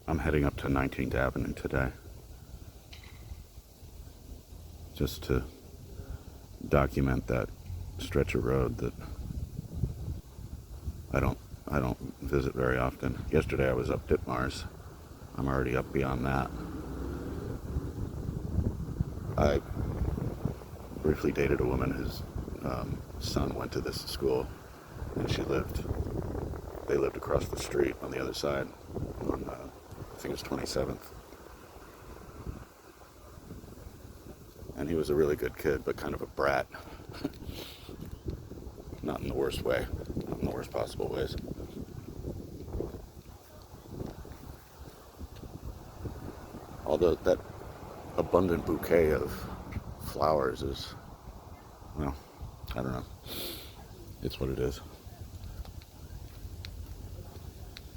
I'm heading up to 19th Avenue today, just to document that stretch of road that I don't visit very often. Yesterday I was up Ditmars. I'm already up beyond that. I briefly dated a woman whose son went to this school, and they lived across the street on the other side on, I think it was 27th. And he was a really good kid, but kind of a brat. Not in the worst way, not in the worst possible ways. Although that abundant bouquet of flowers is, well, I don't know. It's what it is.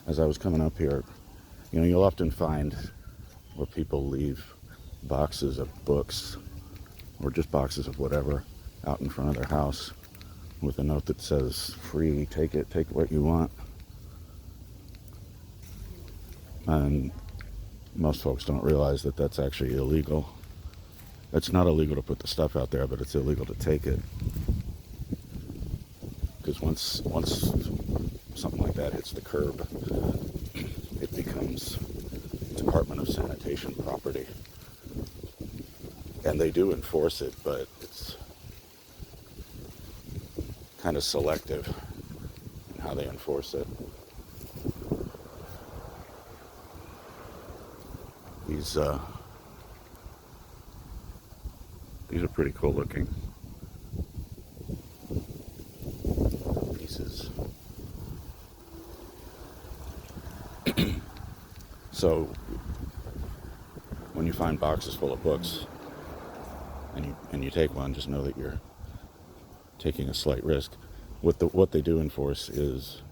As I was coming up here, you'll often find where people leave boxes of books or just boxes of whatever out in front of their house with a note that says, free, take what you want. And most folks don't realize that that's actually illegal. It's not illegal to put the stuff out there, but it's illegal to take it. Because once something like that hits the curb, it becomes Department of Sanitation property. And they do enforce it, but it's kind of selective in how they enforce it. These are pretty cool looking pieces. So when you find boxes full of books and you take one, just know that you're taking a slight risk. What they do enforce is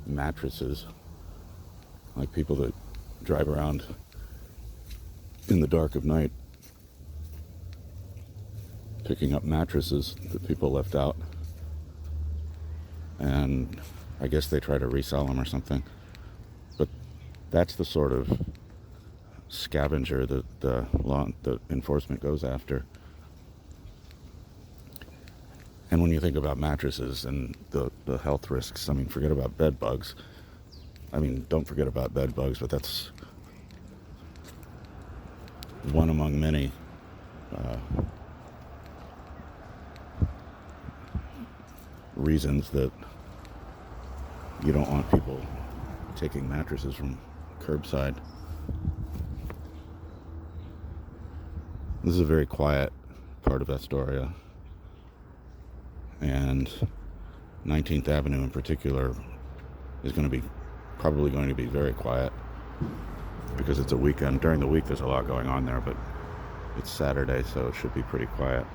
mattresses. Like people that drive around in the dark of night picking up mattresses that people left out, and I guess they try to resell them or something. But that's the sort of scavenger that the enforcement goes after. And when you think about mattresses and the health risks, forget about bed bugs. Don't forget about bed bugs, but that's one among many reasons that you don't want people taking mattresses from curbside. This is a very quiet part of Astoria, and 19th Avenue in particular is probably going to be very quiet because it's a weekend. During the week there's a lot going on there, but it's Saturday, so it should be pretty quiet.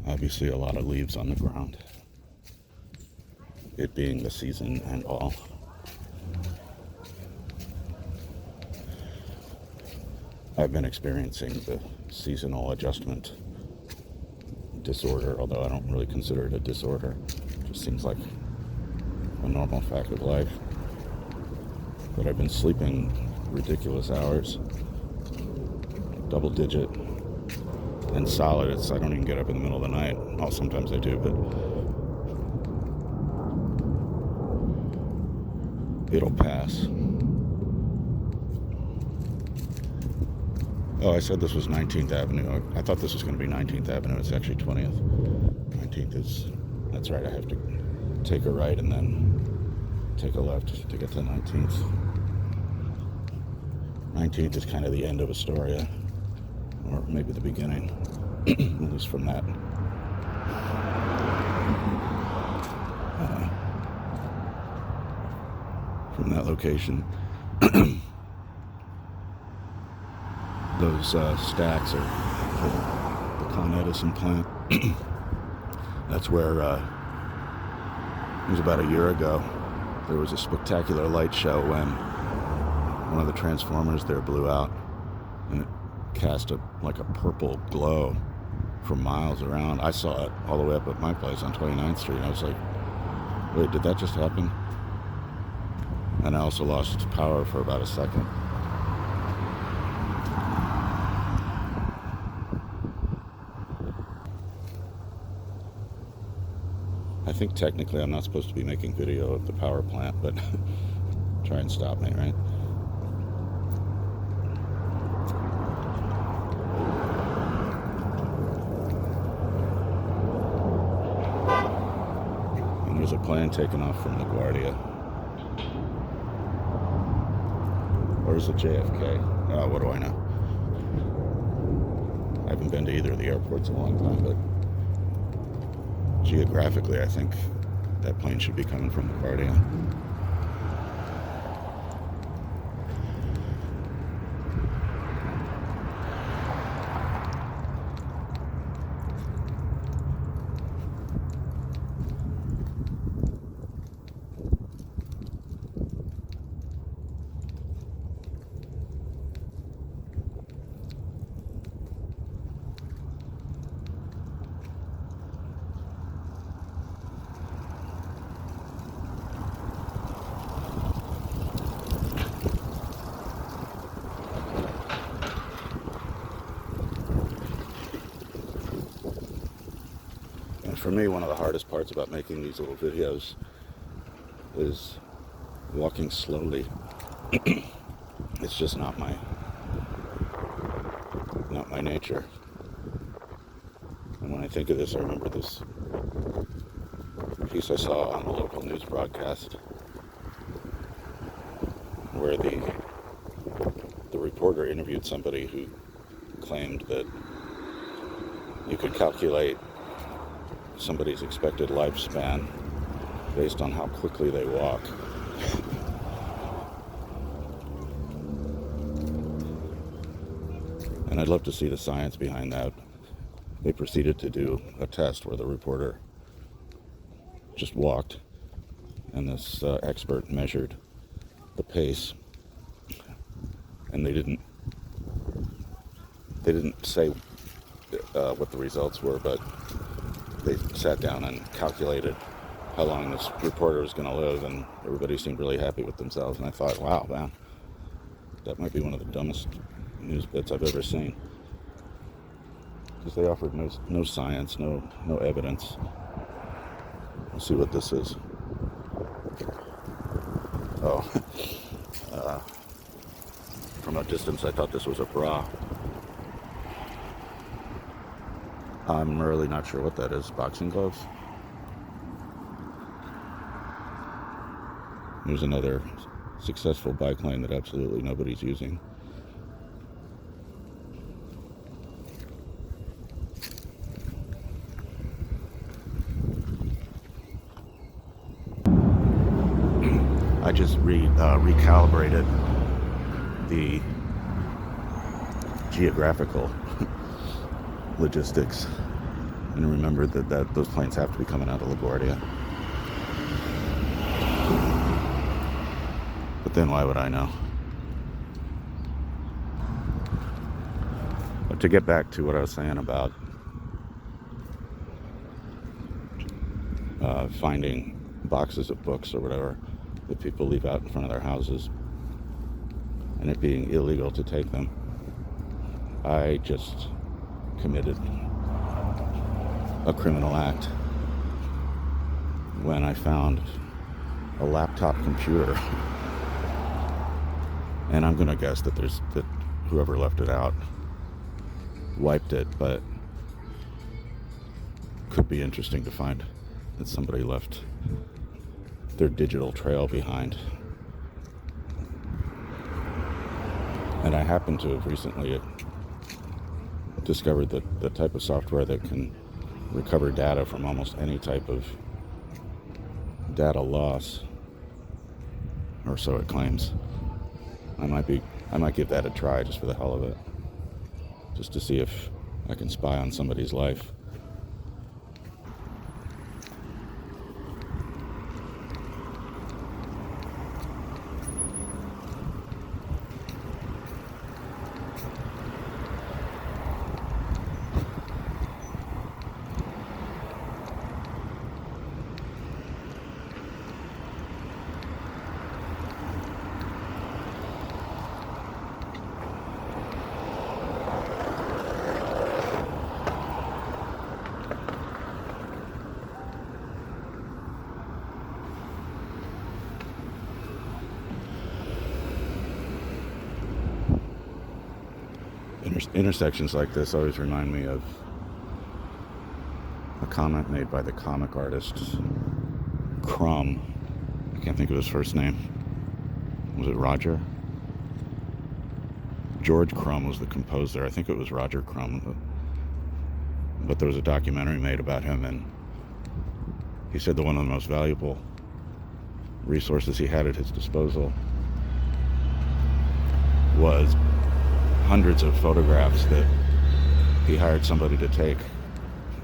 Obviously a lot of leaves on the ground, it being the season and all. I've been experiencing the seasonal adjustment disorder, although I don't really consider it a disorder. It just seems like a normal fact of life. But I've been sleeping ridiculous hours, double digit and solid. I don't even get up in the middle of the night. Well, sometimes I do, but it'll pass. Oh, I said this was 19th Avenue. I thought this was going to be 19th Avenue. It's actually 20th. 19th is, that's right, I have to take a right and then take a left to get to 19th. 19th is kind of the end of Astoria, or maybe the beginning, at least from that location. Those stacks are the Con Edison plant. That's where It was about a year ago. There was a spectacular light show when one of the transformers there blew out, and it cast like a purple glow for miles around. I saw it all the way up at my place on 29th Street. And I was like, wait, did that just happen? And I also lost power for about a second. I think technically I'm not supposed to be making video of the power plant, but try and stop me, right? And there's a plane taking off from LaGuardia. Or is it JFK? What do I know? I haven't been to either of the airports in a long time, but geographically, I think that plane should be coming from LaGuardia. For me, one of the hardest parts about making these little videos is walking slowly. It's just not my nature. And when I think of this, I remember this piece I saw on the local news broadcast where the reporter interviewed somebody who claimed that you could calculate somebody's expected lifespan based on how quickly they walk. And I'd love to see the science behind that. They proceeded to do a test where the reporter just walked, and this expert measured the pace, and they didn't say what the results were, but they sat down and calculated how long this reporter was going to live, and everybody seemed really happy with themselves. And I thought, wow, man, that might be one of the dumbest news bits I've ever seen, because they offered no science, no evidence. Let's see what this is. Oh, from a distance I thought this was a bra. I'm really not sure what that is. Boxing gloves? Here's another successful bike lane that absolutely nobody's using. I just recalibrated the geographical logistics and remembered that those planes have to be coming out of LaGuardia. But then why would I know? But to get back to what I was saying about finding boxes of books or whatever that people leave out in front of their houses and it being illegal to take them, I just committed a criminal act when I found a laptop computer. And I'm gonna guess that whoever left it out wiped it, but could be interesting to find that somebody left their digital trail behind. And I happen to have recently discovered that the type of software that can recover data from almost any type of data loss, or so it claims. I might give that a try just for the hell of it, just to see if I can spy on somebody's life. Intersections like this always remind me of a comment made by the comic artist Crumb. I can't think of his first name. Was it Roger? George Crumb was the composer. I think it was Roger Crumb. But there was a documentary made about him, and he said that one of the most valuable resources he had at his disposal was hundreds of photographs that he hired somebody to take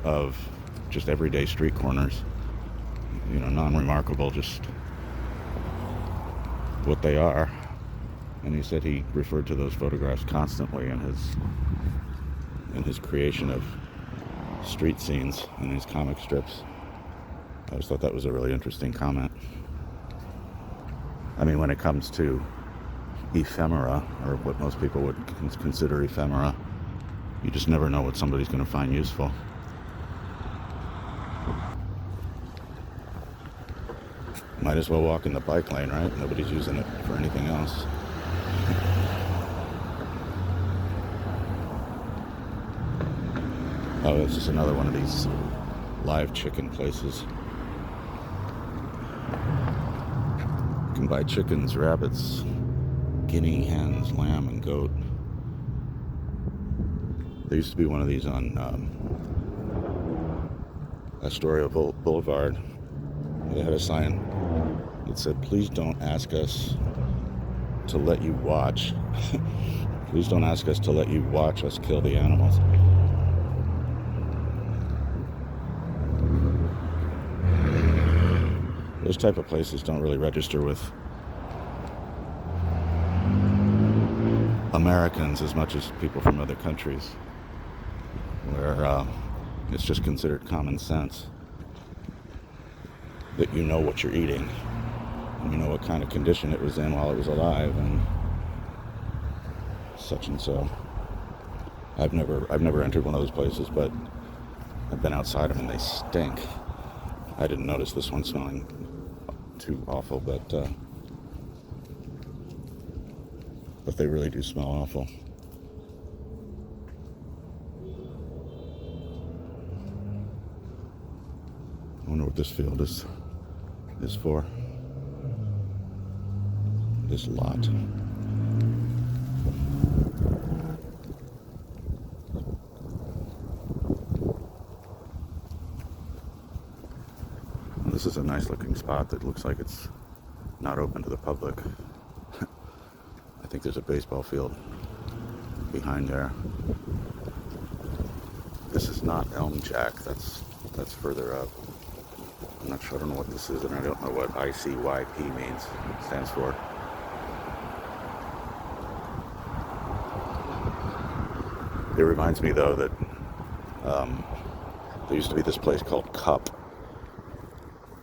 of just everyday street corners, non-remarkable, just what they are. And he said he referred to those photographs constantly in his creation of street scenes in his comic strips. I always thought that was a really interesting comment. I mean, when it comes to ephemera, or what most people would consider ephemera, you just never know what somebody's going to find useful. Might as well walk in the bike lane, right? Nobody's using it for anything else. Oh, it's just another one of these live chicken places. You can buy chickens, rabbits, guinea hens, lamb, and goat. There used to be one of these on Astoria Boulevard. They had a sign that said, "Please don't ask us to let you watch. Please don't ask us to let you watch us kill the animals." Those type of places don't really register with Americans as much as people from other countries, where it's just considered common sense that you know what you're eating and you know what kind of condition it was in while it was alive and such and so. I've never entered one of those places, but I've been outside them and they stink. I didn't notice this one smelling too awful, but they really do smell awful. I wonder what this field is for. This lot. This is a nice looking spot that looks like it's not open to the public. I think there's a baseball field behind there. This is not Elm Jack, that's further up. I'm not sure, I don't know what this is, and I don't know what ICYP means, stands for. It reminds me though that there used to be this place called Cup.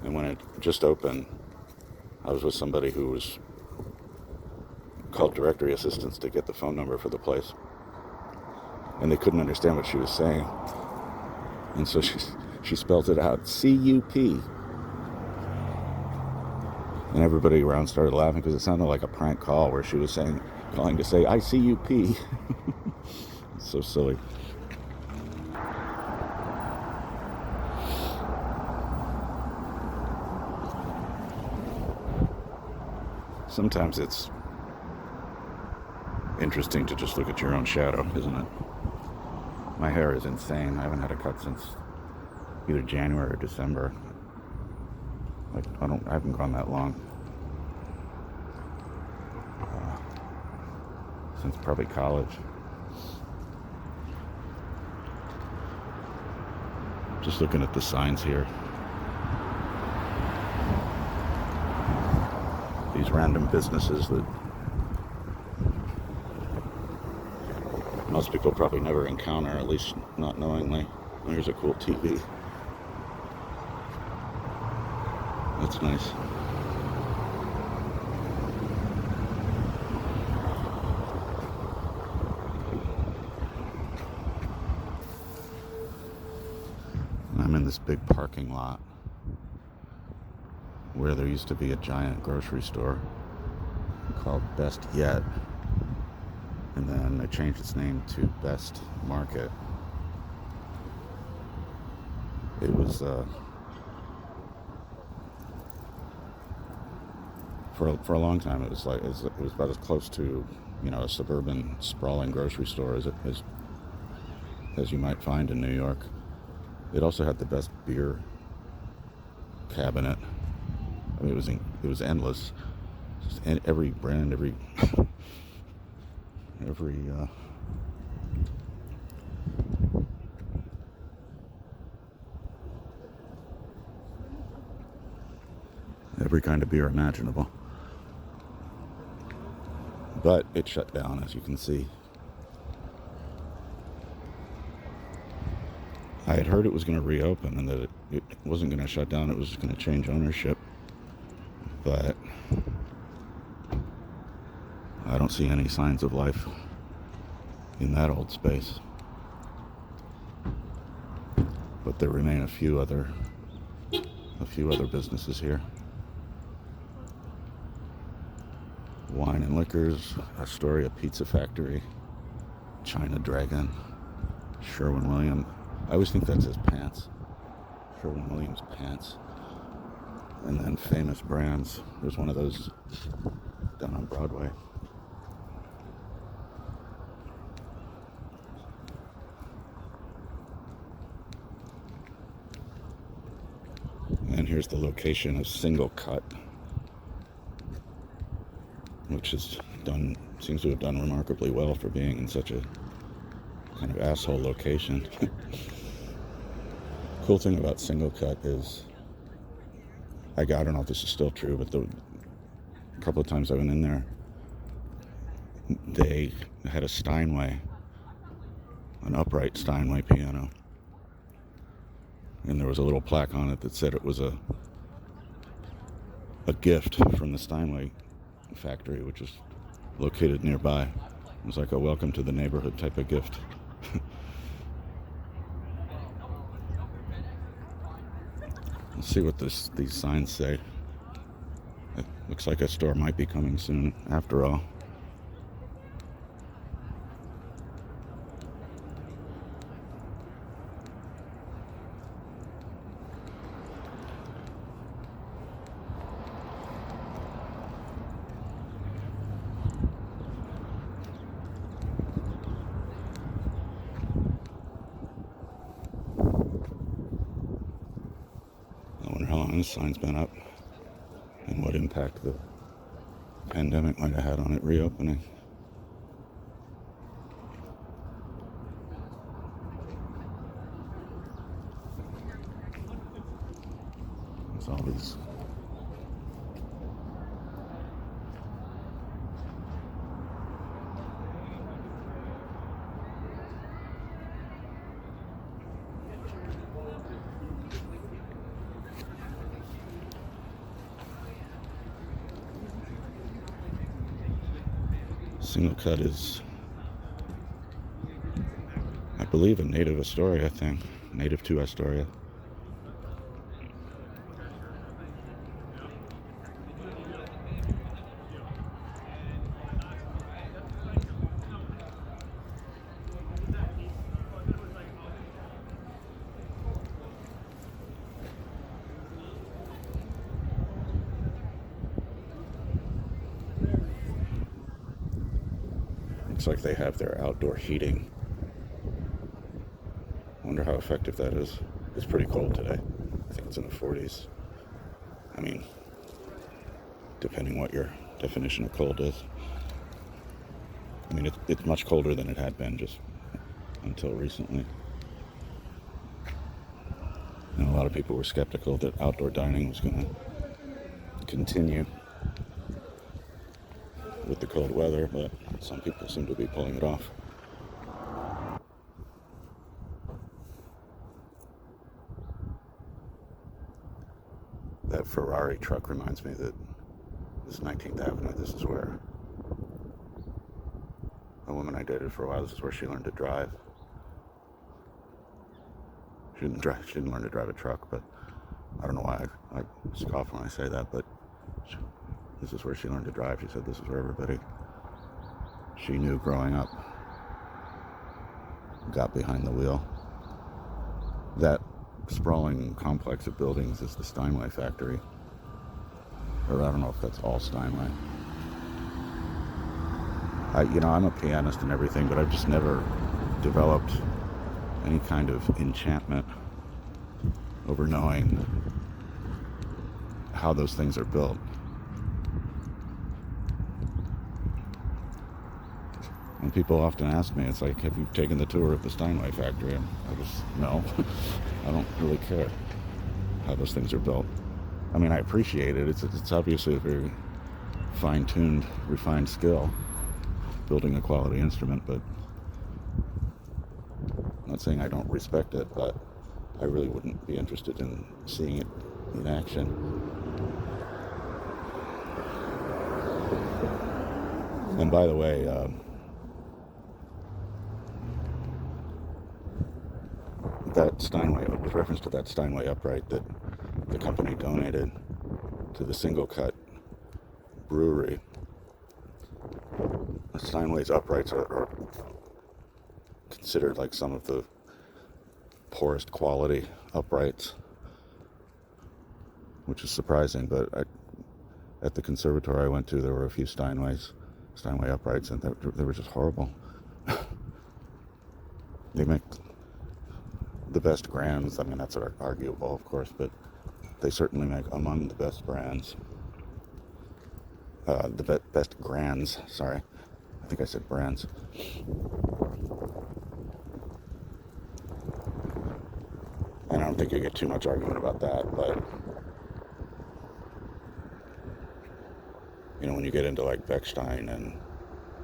And when it just opened, I was with somebody who was called directory assistants to get the phone number for the place. And they couldn't understand what she was saying. And so she spelled it out, C-U-P. And everybody around started laughing because it sounded like a prank call where she was calling to say, I-C-U-P. It's so silly. Sometimes it's interesting to just look at your own shadow, isn't it? My hair is insane. I haven't had a cut since either January or December. I haven't gone that long. Since probably college. Just looking at the signs here. These random businesses that most people probably never encounter, at least not knowingly. Here's a cool TV. That's nice. I'm in this big parking lot where there used to be a giant grocery store called Best Yet. and then it changed its name to Best Market. It was for a long time. It was like it was about as close to a suburban sprawling grocery store as you might find in New York. It also had the best beer cabinet. I mean, it was endless. Just every brand, every every kind of beer imaginable. But it shut down, as you can see. I had heard it was going to reopen and that it wasn't going to shut down, it was just going to change ownership. But I don't see any signs of life in that old space. But there remain a few other businesses here. Wine and Liquors, Astoria Pizza Factory, China Dragon, Sherwin-Williams. I always think that says pants. Sherwin-Williams pants. And then Famous Brands. There's one of those down on Broadway. And here's the location of Single Cut, which seems to have done remarkably well for being in such a kind of asshole location. Cool thing about Single Cut is, I don't know if this is still true, but a couple of times I've been in there, they had a Steinway, an upright Steinway piano, and there was a little plaque on it that said it was a gift from the Steinway factory, which is located nearby. It was like a welcome to the neighborhood type of gift. Let's see what these signs say. It looks like a store might be coming soon after all. I wonder how long this sign's been up and what impact the pandemic might have had on it reopening. There's all these Single Cut is, I believe, a native Astoria thing. Native to Astoria. Looks like they have their outdoor heating. I wonder how effective that is. It's pretty cold today. I think it's in the 40s. I mean, depending what your definition of cold is. I mean, it's much colder than it had been just until recently. And a lot of people were skeptical that outdoor dining was going to continue with the cold weather, but some people seem to be pulling it off. That Ferrari truck reminds me that this is 19th Avenue. This is where a woman I dated for a while, this is where she learned to drive. She didn't learn to drive a truck, but I don't know why I scoff when I say that, but this is where she learned to drive. She said this is where everybody she knew growing up got behind the wheel. That sprawling complex of buildings is the Steinway factory. Or I don't know if that's all Steinway. I'm a pianist and everything, but I've just never developed any kind of enchantment over knowing how those things are built. And people often ask me, it's like, have you taken the tour of the Steinway factory? And I just, no. I don't really care how those things are built. I mean, I appreciate it. It's obviously a very fine-tuned, refined skill, building a quality instrument, but I'm not saying I don't respect it, but I really wouldn't be interested in seeing it in action. And by the way, that Steinway, with reference to that Steinway upright that the company donated to the Single Cut brewery, Steinway's uprights are considered like some of the poorest quality uprights, which is surprising, but at the conservatory I went to, there were a few Steinway uprights, and they were just horrible. They make the best grands. I mean, that's arguable, of course, but they certainly make among the best brands. Best grands, sorry. I think I said brands. And I don't think you get too much argument about that, but when you get into like Bechstein and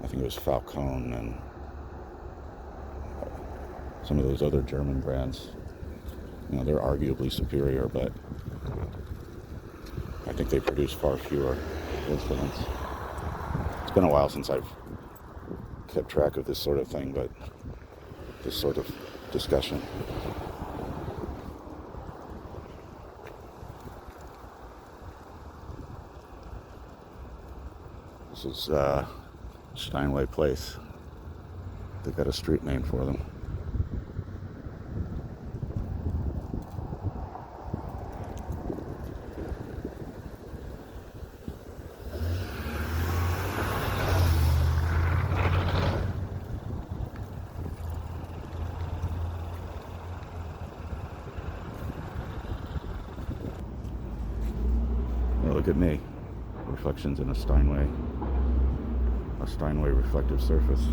I think it was Falcone and some of those other German brands, they're arguably superior, but I think they produce far fewer instruments. It's been a while since I've kept track of this sort of thing, but this sort of discussion. This is Steinway Place. They've got a street name for them. Well, look at me. Reflections in a Steinway reflective surface.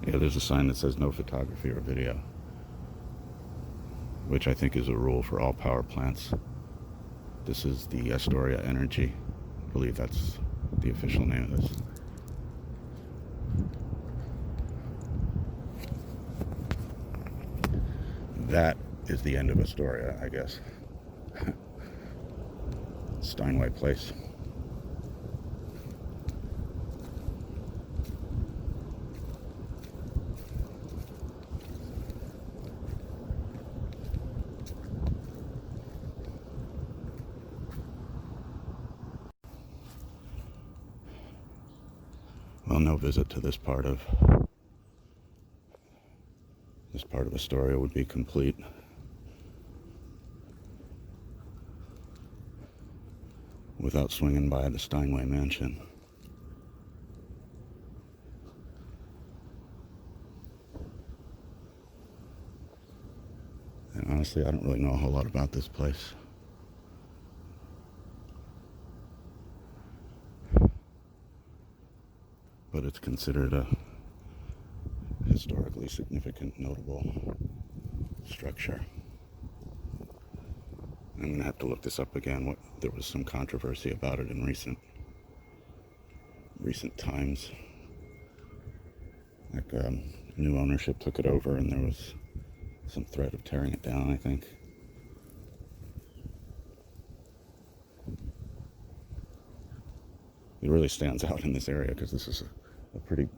Yeah, there's a sign that says no photography or video, which I think is a rule for all power plants. This is the Astoria Energy. I believe that's the official name of this. That is the end of Astoria, I guess. Steinway Place. Well, no visit to this part of Astoria would be complete without swinging by the Steinway Mansion. And honestly, I don't really know a whole lot about this place. But it's considered a historically significant, notable structure. I'm going to have to look this up again. There was some controversy about it in recent times. Like new ownership took it over, and there was some threat of tearing it down, I think. It really stands out in this area because this is a pretty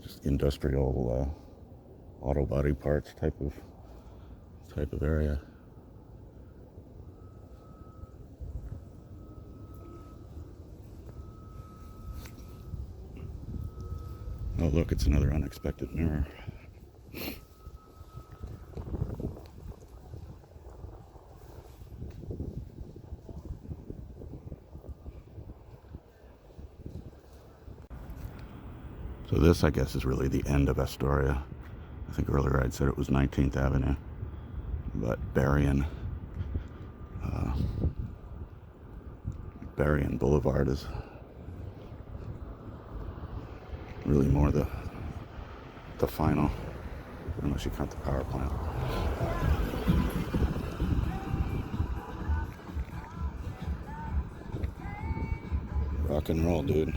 just industrial auto body parts type of area. Oh, look, it's another unexpected mirror. So this, I guess, is really the end of Astoria. I think earlier I'd said it was 19th Avenue, but Berrien Boulevard is really more the final, unless you count the power plant. Rock and roll, dude.